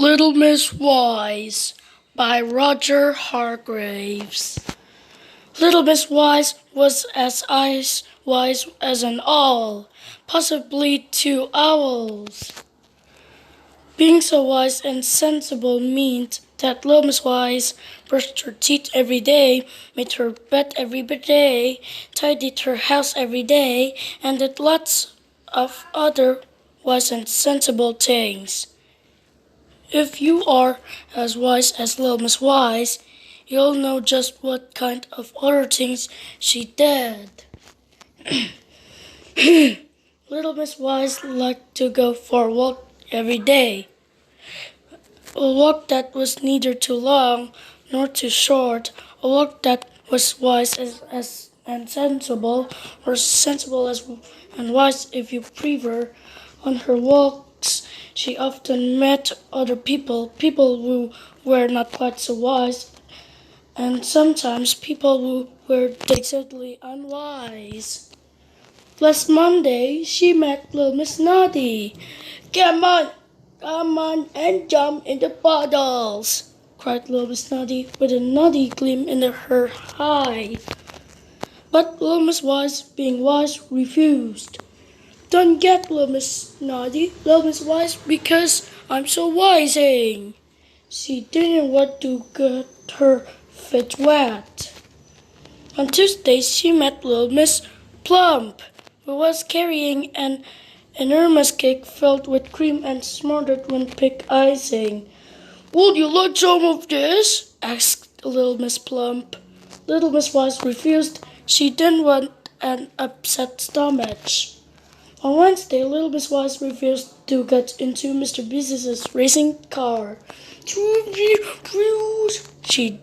Little Miss Wise by Roger Hargraves. Little Miss Wise was as wise as an owl, possibly 2 owls. Being so wise and sensible meant that Little Miss Wise brushed her teeth every day, made her bed every day, tidied her house every day, and did lots of other wise and sensible things. If you are as wise as Little Miss Wise, you'll know just what kind of other things she did. Little Miss Wise liked to go for a walk every day. A walk that was neither too long nor too short. A walk that was wise and sensible, or sensible and wise if you prefer. On her walks, she often met other people who were not quite so wise, and sometimes people who were decidedly unwise. Last Monday, she met Little Miss Naughty. Come on and jump in the puddles, cried Little Miss Naughty with a naughty gleam in her eye. But Little Miss Wise, being wise, refused. Don't get Little Miss Naughty, Little Miss Wise, because I'm so wising. She didn't want to get her feet wet. On Tuesday, she met Little Miss Plump, who was carrying an enormous cake filled with cream and smothered with pink icing. Would you like some of this? Asked Little Miss Plump. Little Miss Wise refused. She didn't want an upset stomach. On Wednesday, Little Miss Wise refused to get into Mr. Business's racing car. She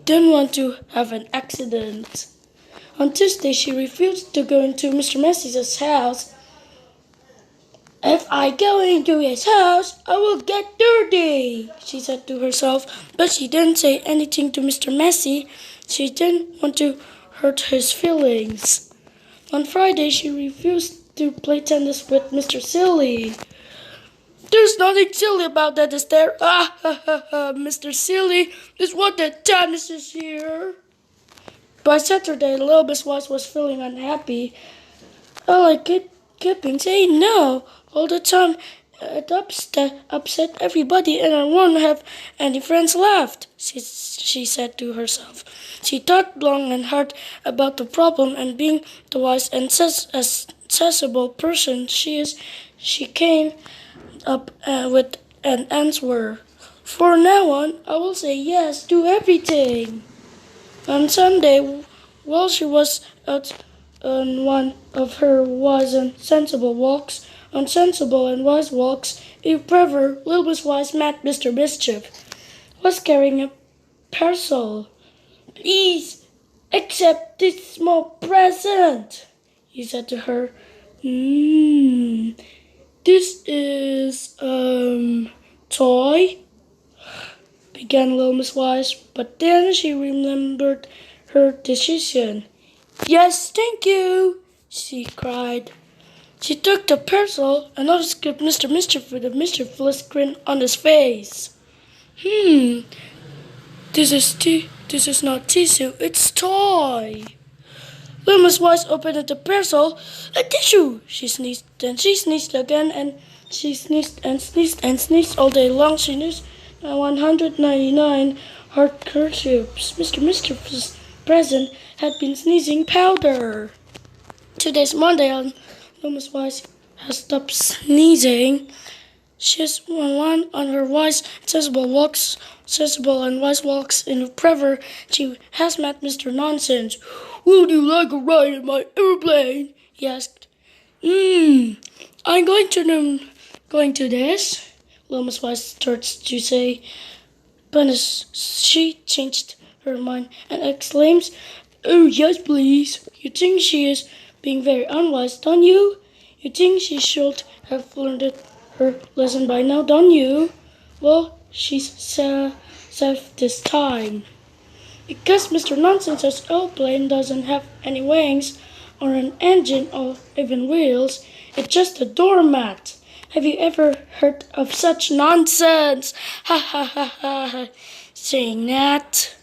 didn't want to have an accident. On Tuesday, she refused to go into Mr. Massey's house. If I go into his house, I will get dirty, she said to herself, but she didn't say anything to Mr. Massey. She didn't want to hurt his feelings. On Friday, she refused to play tennis with Mr. Silly. There's nothing silly about that, is there? Mr. Silly is what the tennis is here. By Saturday, Little Miss Wise was feeling unhappy. All I kept saying no all the time. It upset everybody, and I won't have any friends left, she said to herself. She thought long and hard about the problem, and being the wise and sensible person she is, she came up with an answer. From now on, I will say yes to everything. On Sunday, while she was out on one of her wise and sensible walks, on sensible and wise walks, if ever Little Miss Wise met Mr. Mischief, was carrying a parcel. Please accept this small present, he said to her. This is, toy, began Little Miss Wise, but then she remembered her decision. Yes, thank you, she cried. She took the parcel and noticed Mr. Mischief with a mischievous grin on his face. This is not tissue, it's toy. Little Miss Wise opened the parcel. A tissue, she sneezed. Then she sneezed again, and she sneezed and sneezed and sneezed all day long. She sneezed 199 hard kerchiefs. Mr. Mischief's present had been sneezing powder. Today's Monday, and Little Miss Wise has stopped sneezing. She's one on her wise, sensible and wise walks in forever. She has met Mr. Nonsense. Would you like a ride in my airplane? He asked. I'm going to this, Little Miss Wise starts to say, but she changed her mind and exclaims, Oh, yes, please. You think she is being very unwise, don't you? You think she should have learned her lesson by now, don't you? Well, she's safe this time. Because Mr. Nonsense's airplane doesn't have any wings or an engine or even wheels, it's just a doormat. Have you ever heard of such nonsense? Ha ha ha ha. Saying that.